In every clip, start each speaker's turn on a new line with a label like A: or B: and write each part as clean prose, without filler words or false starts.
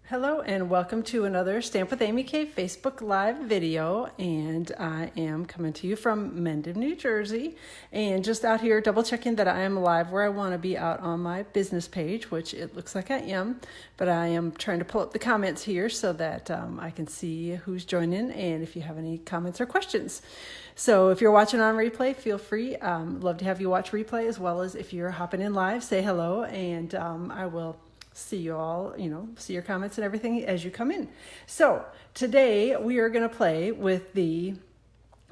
A: Hello and welcome to another Stamp with Amy K Facebook Live video, and I am coming to you from Mendon, New Jersey, and just out here double checking that I am live where I want to be out on my business page, which it looks like I am, but I am trying to pull up the comments here so that I can see who's joining and if you have any comments or questions. So if you're watching on replay, feel free. Love to have you watch replay, as well as if you're hopping in live, say hello, and I will see you all, see your comments and everything as you come in. So today we are going to play with the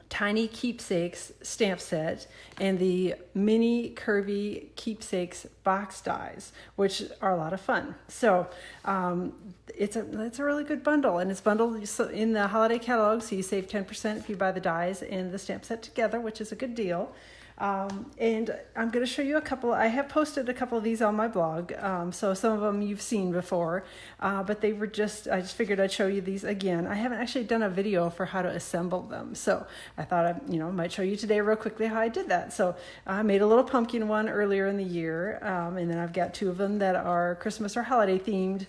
A: Tiny Keepsakes stamp set and the mini Curvy Keepsakes box dies, which are a lot of fun. So it's a really good bundle, and it's bundled in the holiday catalog, so you save 10% if you buy the dies and the stamp set together, which is a good deal. And I'm going to show you a couple. I have posted a couple of these on my blog, so some of them you've seen before, but I just figured I'd show you these again. I haven't actually done a video for how to assemble them, so I thought I might show you today real quickly how I did that. So I made a little pumpkin one earlier in the year, and then I've got two of them that are Christmas or holiday themed,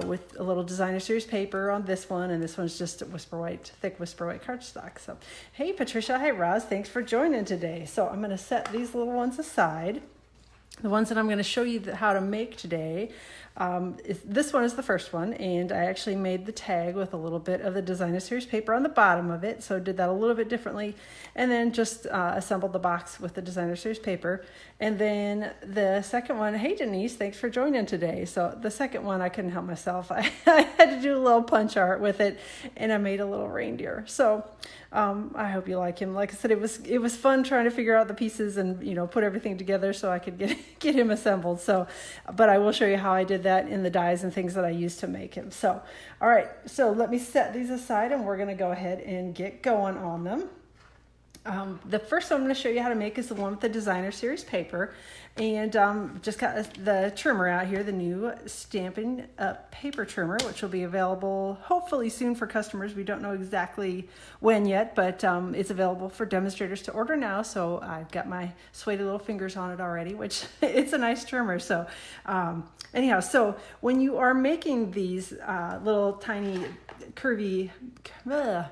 A: with a little designer series paper on this one, and this one's just thick whisper white cardstock. So, hey Patricia, hi Roz, thanks for joining today. So I'm going to set these little ones aside. The ones that I'm going to show you how to make today, this one is the first one, and I actually made the tag with a little bit of the designer series paper on the bottom of it, so did that a little bit differently, and then just assembled the box with the designer series paper. And then the second one, hey Denise, thanks for joining today. So the second one, I couldn't help myself. I had to do a little punch art with it, and I made a little reindeer. So I hope you like him. Like I said, it was fun trying to figure out the pieces and put everything together so I could get him assembled. So, but I will show you how I did that in the dies and things that I used to make him. So, all right, so let me set these aside, and we're going to go ahead and get going on them. The first one I'm going to show you how to make is the one with the designer series paper, and just got the trimmer out here, the new Stampin paper trimmer, which will be available hopefully soon for customers. We don't know exactly when yet, but it's available for demonstrators to order now. So I've got my sweaty little fingers on it already, which it's a nice trimmer. So anyhow, so when you are making these little tiny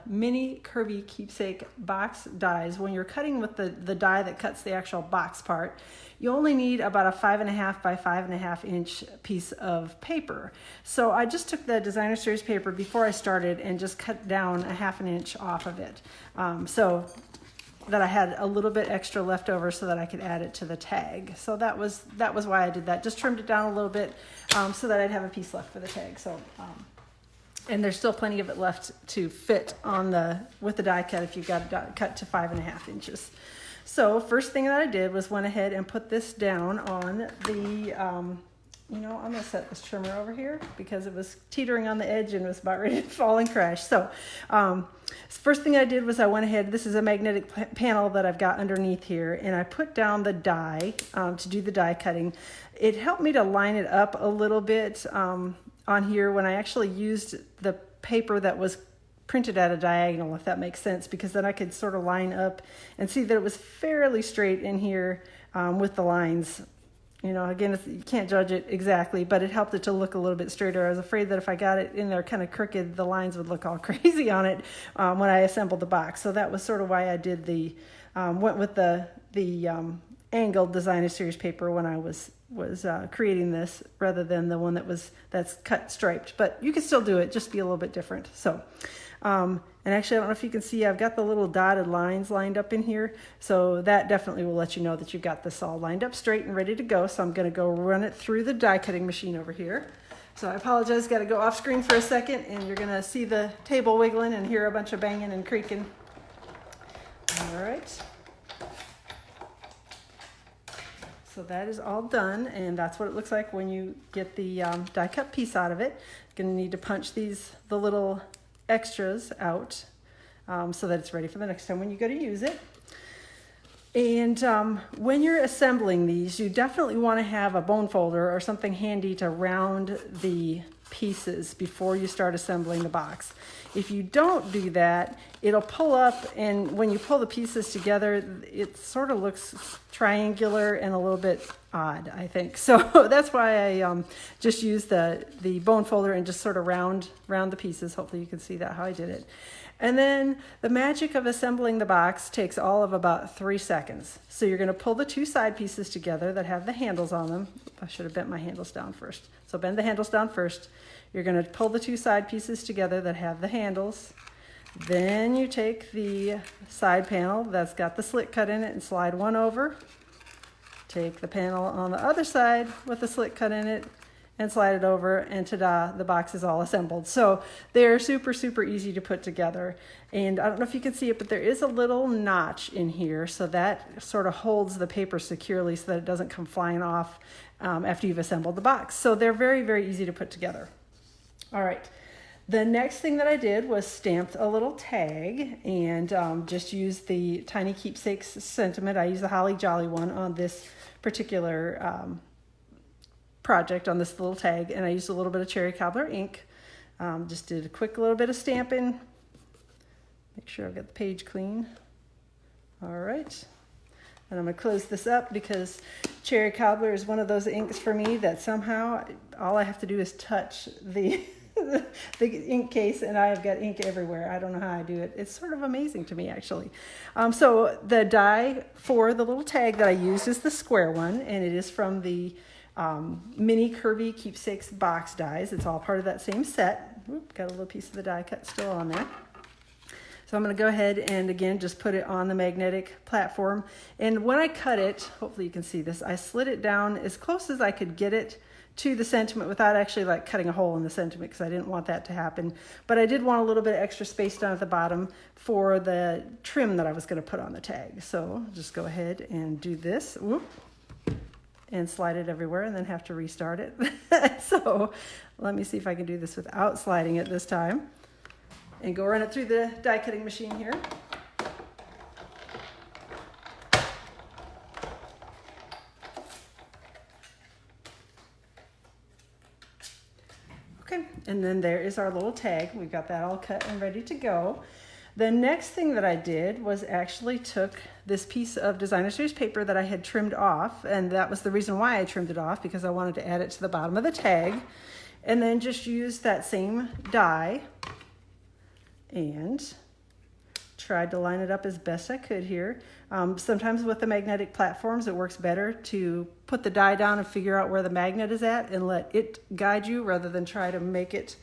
A: mini Curvy Keepsake box dies, when you're cutting with the die that cuts the actual box part, you only need about a 5.5 by 5.5 inch piece of paper. So I just took the designer series paper before I started and just cut down a 1/2 inch off of it, so that I had a little bit extra left over so that I could add it to the tag. So that was why I did that. Just trimmed it down a little bit so that I'd have a piece left for the tag. So and there's still plenty of it left to fit on with the die cut if you've got it cut to 5.5 inches. So first thing that I did was went ahead and put this down on the, I'm going to set this trimmer over here because it was teetering on the edge and was about ready to fall and crash. So first thing I did was I went ahead, this is a magnetic panel that I've got underneath here, and I put down the die to do the die cutting. It helped me to line it up a little bit on here when I actually used the paper that was printed at a diagonal, if that makes sense, because then I could sort of line up and see that it was fairly straight in here with the lines. Again, you can't judge it exactly, but it helped it to look a little bit straighter. I was afraid that if I got it in there kind of crooked, the lines would look all crazy on it when I assembled the box. So that was sort of why I did went with the angled designer series paper when I was creating this, rather than the one that's cut striped. But you can still do it, just be a little bit different. So and actually, I don't know if you can see, I've got the little dotted lines lined up in here, so that definitely will let you know that you've got this all lined up straight and ready to go. So I'm going to go run it through the die cutting machine over here. So I apologize, got to go off screen for a second, and you're going to see the table wiggling and hear a bunch of banging and creaking. All right. So that is all done, and that's what it looks like when you get the die cut piece out of it. You're going to need to punch the little extras out so that it's ready for the next time when you go to use it. And when you're assembling these, you definitely want to have a bone folder or something handy to round the pieces before you start assembling the box. If you don't do that, it'll pull up, and when you pull the pieces together, it sort of looks triangular and a little bit odd, I think. So that's why I just used the bone folder and just sort of round the pieces. Hopefully you can see that how I did it. And then the magic of assembling the box takes all of about 3 seconds. So you're going to pull the two side pieces together that have the handles on them. I should have bent my handles down first. So bend the handles down first. You're going to pull the two side pieces together that have the handles. Then you take the side panel that's got the slit cut in it and slide one over. Take the panel on the other side with the slit cut in it and slide it over, and ta-da, the box is all assembled. So they're super, super easy to put together. And I don't know if you can see it, but there is a little notch in here, so that sort of holds the paper securely so that it doesn't come flying off after you've assembled the box. So they're very, very easy to put together. All right. The next thing that I did was stamped a little tag and just used the Tiny Keepsakes sentiment. I used the Holly Jolly one on this particular project, on this little tag, and I used a little bit of cherry cobbler ink. Just did a quick little bit of stamping. Make sure I've got the page clean. All right. And I'm going to close this up because cherry cobbler is one of those inks for me that somehow all I have to do is touch the the ink case and I have got ink everywhere. I don't know how I do it. It's sort of amazing to me, actually. So the die for the little tag that I used is the square one, and it is from the mini Curvy Keepsakes box dies. It's all part of that same set. Oop, got a little piece of the die cut still on there. So I'm going to go ahead and again just put it on the magnetic platform. And when I cut it, hopefully you can see this, I slid it down as close as I could get it to the sentiment without actually like cutting a hole in the sentiment, because I didn't want that to happen. But I did want a little bit of extra space down at the bottom for the trim that I was going to put on the tag. So just go ahead and do this. Whoop, and slide it everywhere and then have to restart it. So let me see if I can do this without sliding it this time. And go run it through the die cutting machine here. Okay, and then there is our little tag. We've got that all cut and ready to go. The next thing that I did was actually took this piece of designer series paper that I had trimmed off, and that was the reason why I trimmed it off, because I wanted to add it to the bottom of the tag, and then just use that same die and tried to line it up as best I could here. Sometimes with the magnetic platforms, it works better to put the die down and figure out where the magnet is at and let it guide you rather than try to make it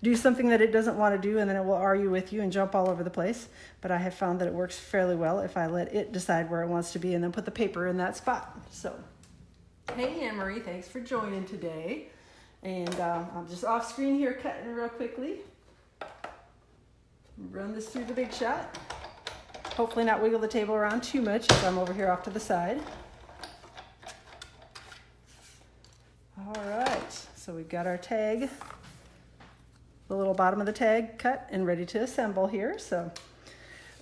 A: do something that it doesn't want to do, and then it will argue with you and jump all over the place. But I have found that it works fairly well if I let it decide where it wants to be and then put the paper in that spot. So, hey Anne-Marie, thanks for joining today. And I'm just off screen here cutting real quickly. Run this through the Big Shot. Hopefully not wiggle the table around too much as I'm over here off to the side. All right, so we've got our tag, the little bottom of the tag cut and ready to assemble here. So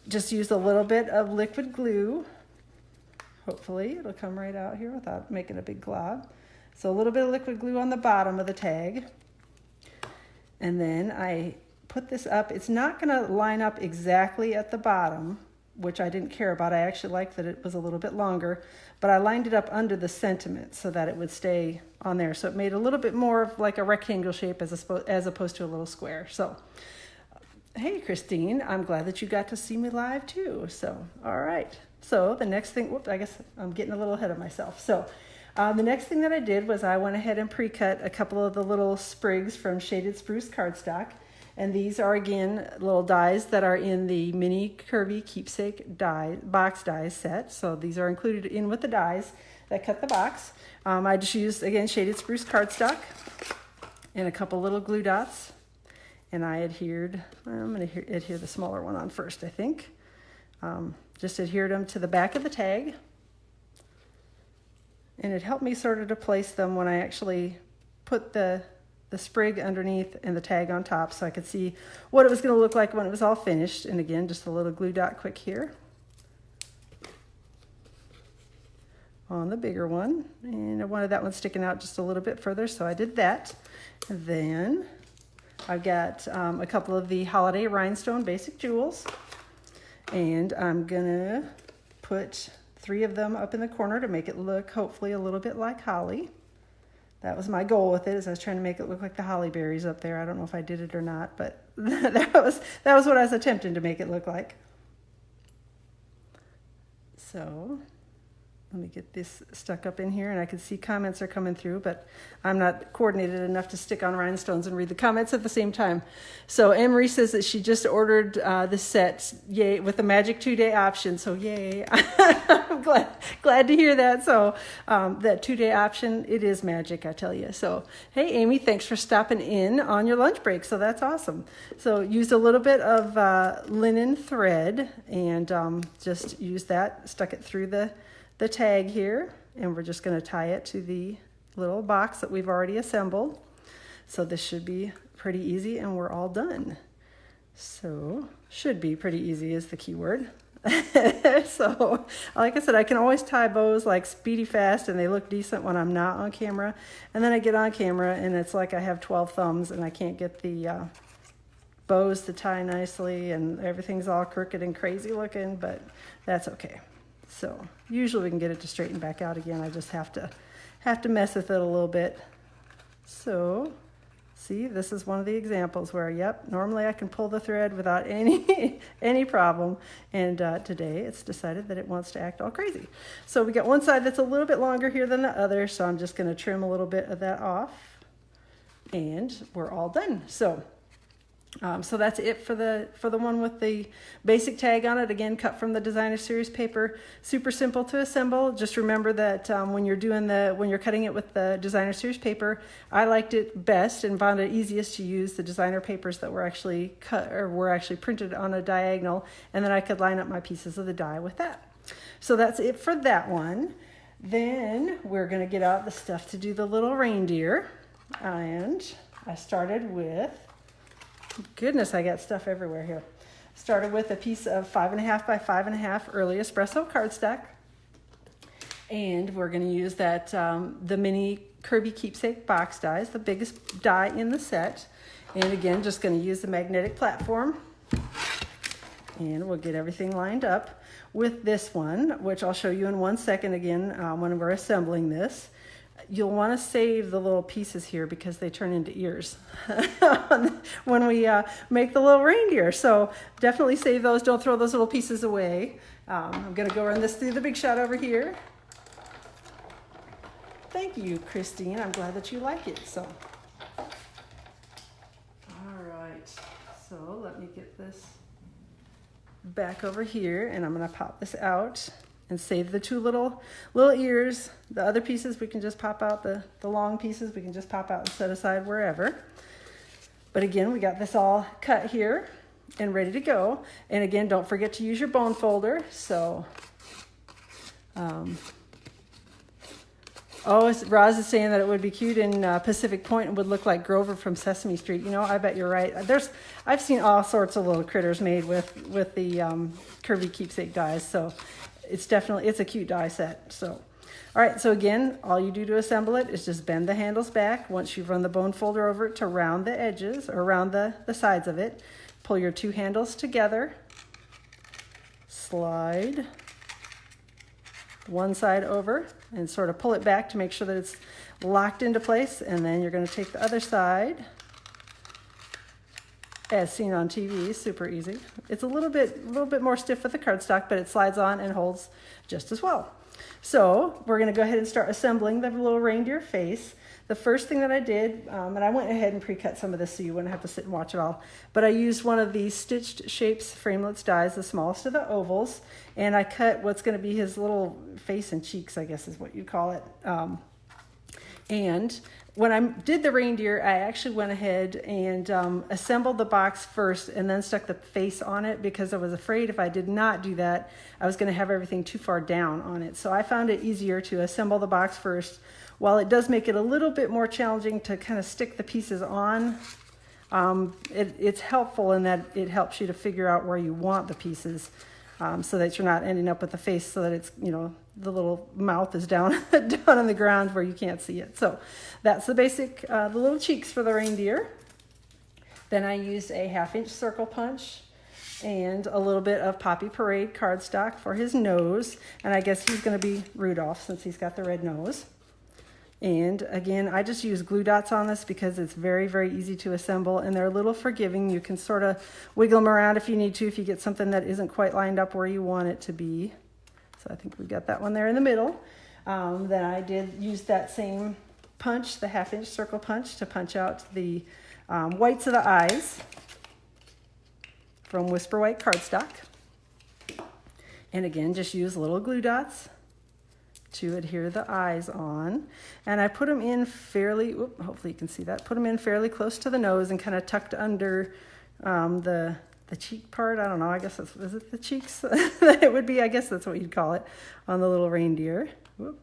A: just use a little bit of liquid glue. Hopefully it'll come right out here without making a big glob. So a little bit of liquid glue on the bottom of the tag. And then I put this up. It's not going to line up exactly at the bottom, which I didn't care about. I actually liked that it was a little bit longer, but I lined it up under the sentiment so that it would stay on there. So it made a little bit more of like a rectangle shape as opposed to a little square. So, hey Christine, I'm glad that you got to see me live too. So, all right. So the next thing, whoops, I guess I'm getting a little ahead of myself. So the next thing that I did was I went ahead and pre-cut a couple of the little sprigs from Shaded Spruce cardstock. And these are, again, little dies that are in the mini Curvy Keepsake die, box dies set. So these are included in with the dies that cut the box. I just used, again, Shaded Spruce cardstock and a couple little glue dots. And I adhered, I'm going to adhere the smaller one on first, I think. Just adhered them to the back of the tag. And it helped me sort of to place them when I actually put the sprig underneath and the tag on top, so I could see what it was going to look like when it was all finished. And again, just a little glue dot quick here on the bigger one, and I wanted that one sticking out just a little bit further, so I did that. And then I've got a couple of the Holiday Rhinestone Basic Jewels, and I'm gonna put 3 of them up in the corner to make it look hopefully a little bit like holly. That was my goal with it, is I was trying to make it look like the holly berries up there. I don't know if I did it or not, but that was what I was attempting to make it look like. So let me get this stuck up in here, and I can see comments are coming through, but I'm not coordinated enough to stick on rhinestones and read the comments at the same time. So Anne-Marie says that she just ordered the set, yay, with the magic 2-day option. So yay, I'm glad to hear that. So that 2-day option, it is magic, I tell you. So hey, Amy, thanks for stopping in on your lunch break. So that's awesome. So used a little bit of linen thread and just used that, stuck it through the tag here, and we're just going to tie it to the little box that we've already assembled. So this should be pretty easy, and we're all done. So should be pretty easy is the key word. So like I said, I can always tie bows like speedy fast, and they look decent when I'm not on camera, and then I get on camera and it's like I have 12 thumbs and I can't get the bows to tie nicely, and everything's all crooked and crazy looking, but that's okay. So usually we can get it to straighten back out again. I just have to mess with it a little bit. So see, this is one of the examples where, yep, normally I can pull the thread without any problem. And today it's decided that it wants to act all crazy. So we got one side that's a little bit longer here than the other. So I'm just going to trim a little bit of that off, and we're all done. So that's it for the one with the basic tag on it. Again, cut from the Designer Series paper. Super simple to assemble. Just remember that when you're cutting it with the Designer Series paper, I liked it best and found it easiest to use the designer papers that were actually cut or were actually printed on a diagonal, and then I could line up my pieces of the die with that. So that's it for that one. Then we're going to get out the stuff to do the little reindeer, and I started with, goodness, I got stuff everywhere here. Started with a piece of 5.5 by 5.5 early espresso cardstock. And we're going to use that, the mini Curvy Keepsake box dies, the biggest die in the set. And again, just going to use the magnetic platform. And we'll get everything lined up with this one, which I'll show you in 1 second again when we're assembling this. You'll want to save the little pieces here because they turn into ears when we make the little reindeer. So definitely save those. Don't throw those little pieces away. I'm going to go run this through the big shot over here. Thank you, Christine. I'm glad that you like it. So, all right. So let me get this back over here, and I'm going to pop this out and save the 2 little ears. The other pieces we can just pop out, the long pieces we can just pop out and set aside wherever. But again, we got this all cut here and ready to go. And again, don't forget to use your bone folder. So, Roz is saying that it would be cute in Pacific Point and would look like Grover from Sesame Street. You know, I bet you're right. I've seen all sorts of little critters made with the Curvy Keepsake dies. So it's a cute die set. So, all right. So again, all you do to assemble it is just bend the handles back. Once you've run the bone folder over it to round the edges or around the sides of it, pull your 2 handles together, slide one side over and sort of pull it back to make sure that it's locked into place. And then you're going to take the other side, as seen on TV, super easy. It's a little bit more stiff with the cardstock, but it slides on and holds just as well. So we're going to go ahead and start assembling the little reindeer face. The first thing that I did, and I went ahead and pre-cut some of this so you wouldn't have to sit and watch it all, but I used one of these Stitched Shapes framelits dies, the smallest of the ovals, and I cut what's going to be his little face and cheeks, I guess is what you'd call it. And when I did the reindeer, I actually went ahead and assembled the box first and then stuck the face on it because I was afraid if I did not do that, I was going to have everything too far down on it. So I found it easier to assemble the box first. While it does make it a little bit more challenging to kind of stick the pieces on, it's helpful in that it helps you to figure out where you want the pieces so that you're not ending up with the face so that it's, you know, the little mouth is down on the ground where you can't see it. So that's the basic, the little cheeks for the reindeer. Then I used a 1/2 inch circle punch and a little bit of Poppy Parade cardstock for his nose. And I guess he's going to be Rudolph since he's got the red nose. And again, I just use glue dots on this because it's very, very easy to assemble, and they're a little forgiving. You can sort of wiggle them around if you need to, if you get something that isn't quite lined up where you want it to be. So I think we got that one there in the middle. Then I did use that same punch, the 1/2-inch circle punch, to punch out the whites of the eyes from Whisper White cardstock. And again, just use little glue dots to adhere the eyes on. And I put them in fairly, hopefully you can see that, put them in fairly close to the nose and kind of tucked under the cheek part. I don't know, I guess that's, is it the cheeks? It would be, I guess that's what you'd call it on the little reindeer. Whoop.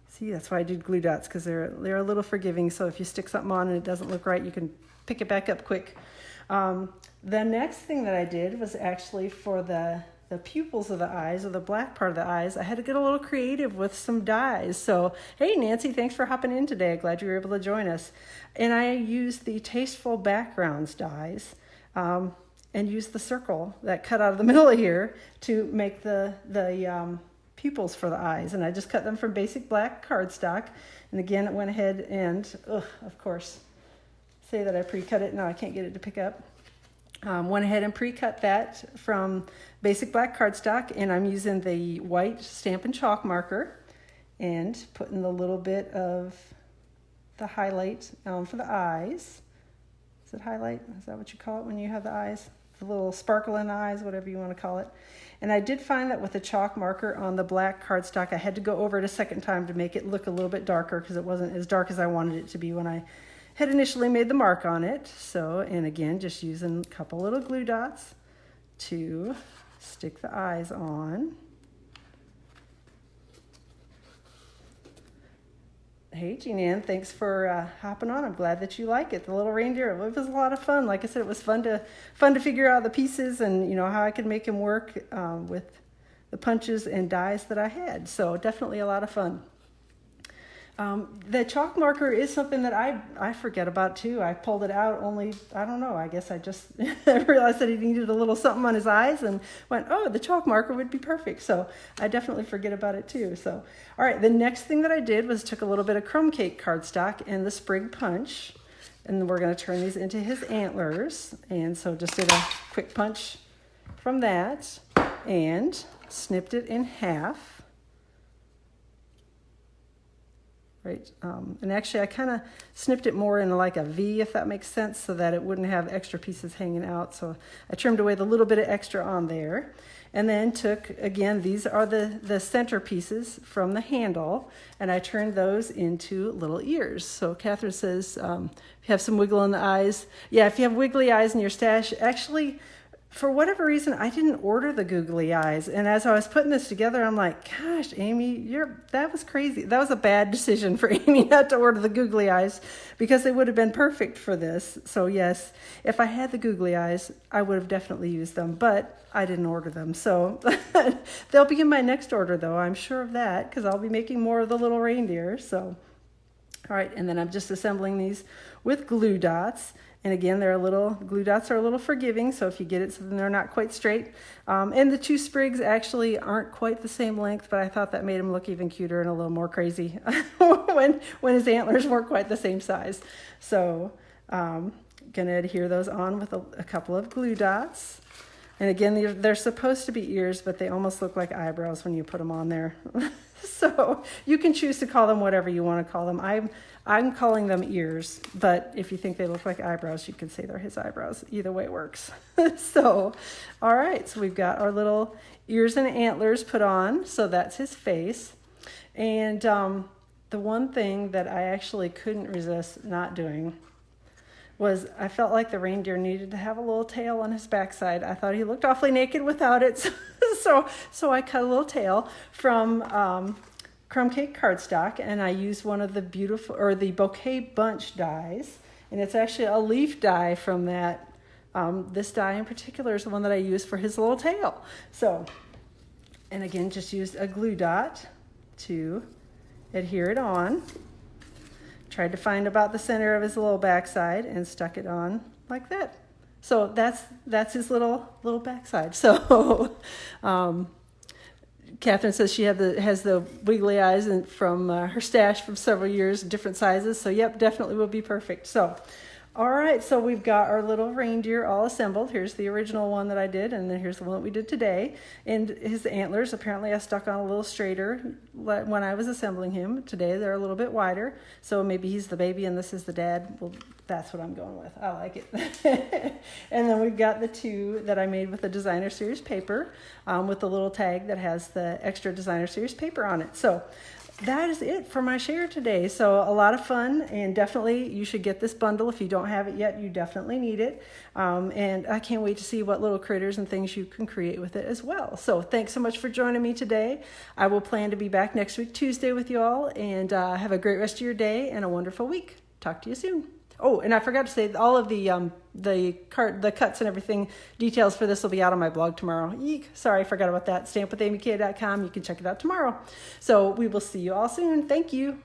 A: See, that's why I did glue dots, because they're a little forgiving, so if you stick something on and it doesn't look right, you can pick it back up quick. The next thing that I did was actually for the pupils of the eyes, or the black part of the eyes, I had to get a little creative with some dyes. So, hey Nancy, thanks for hopping in today. Glad you were able to join us. And I used the Tasteful Backgrounds dyes and used the circle that cut out of the middle of here to make the pupils for the eyes. And I just cut them from basic black cardstock. And again, it went ahead and, of course, say that I pre-cut it. No, I can't get it to pick up. Went ahead and pre-cut that from basic black cardstock, and I'm using the white Stampin' chalk marker and putting a little bit of the highlight for the eyes. Is it highlight? Is that what you call it when you have the eyes? The little sparkle in the eyes, whatever you want to call it. And I did find that with the chalk marker on the black cardstock, I had to go over it a second time to make it look a little bit darker, because it wasn't as dark as I wanted it to be when I had initially made the mark on it. So, and again, just using a couple little glue dots to stick the eyes on. Hey, Jean Ann, thanks for hopping on. I'm glad that you like it. The little reindeer, it was a lot of fun. Like I said, it was fun to figure out the pieces and, you know, how I could make them work with the punches and dies that I had. So definitely a lot of fun. The chalk marker is something that I forget about too. I pulled it out only, I don't know, I guess I just realized that he needed a little something on his eyes and went, oh, the chalk marker would be perfect. So I definitely forget about it too. So, all right, the next thing that I did was took a little bit of crumb cake cardstock and the sprig punch, and we're going to turn these into his antlers. And so just did a quick punch from that and snipped it in half. Right. And actually I kind of snipped it more in like a V, if that makes sense, so that it wouldn't have extra pieces hanging out. So I trimmed away the little bit of extra on there, and then took, again, these are the center pieces from the handle, and I turned those into little ears. So Catherine says, if you have some wiggle in the eyes. Yeah, if you have wiggly eyes in your stash, actually, for whatever reason, I didn't order the googly eyes. And as I was putting this together, I'm like, gosh, Amy, that was crazy. That was a bad decision for Amy not to order the googly eyes, because they would have been perfect for this. So yes, if I had the googly eyes, I would have definitely used them, but I didn't order them. So they'll be in my next order though, I'm sure of that, because I'll be making more of the little reindeer. So, all right, and then I'm just assembling these with glue dots. And again, glue dots are a little forgiving, so if you get it so then they're not quite straight. And the two sprigs actually aren't quite the same length, but I thought that made him look even cuter and a little more crazy when his antlers weren't quite the same size. So gonna adhere those on with a couple of glue dots. And again, they're supposed to be ears, but they almost look like eyebrows when you put them on there. So you can choose to call them whatever you want to call them. I'm calling them ears, but if you think they look like eyebrows, you can say they're his eyebrows. Either way works. So, all right, so we've got our little ears and antlers put on, so that's his face. And the one thing that I actually couldn't resist not doing was I felt like the reindeer needed to have a little tail on his backside. I thought he looked awfully naked without it. So I cut a little tail from crumb cake cardstock, and I used one of the the bouquet bunch dies, and it's actually a leaf die from that. This die in particular is the one that I used for his little tail. So, and again, just used a glue dot to adhere it on. Tried to find about the center of his little backside and stuck it on like that. So that's his little backside. So Catherine says she has the wiggly eyes and from her stash from several years, different sizes. So yep, definitely will be perfect. So all right, so we've got our little reindeer all assembled. Here's the original one that I did, and then here's the one that we did today. And his antlers, apparently I stuck on a little straighter when I was assembling him. Today they're a little bit wider, so maybe he's the baby and this is the dad. Well, that's what I'm going with. I like it. And then we've got the two that I made with the Designer Series paper with the little tag that has the extra Designer Series paper on it. So that is it for my share today. So a lot of fun, and definitely you should get this bundle. If you don't have it yet, you definitely need it. And I can't wait to see what little critters and things you can create with it as well. So thanks so much for joining me today. I will plan to be back next week, Tuesday, with you all, and have a great rest of your day and a wonderful week. Talk to you soon. Oh, and I forgot to say, all of the cuts and everything, details for this will be out on my blog tomorrow. Eek, sorry, I forgot about that. StampWithAmyK.com. You can check it out tomorrow. So we will see you all soon. Thank you.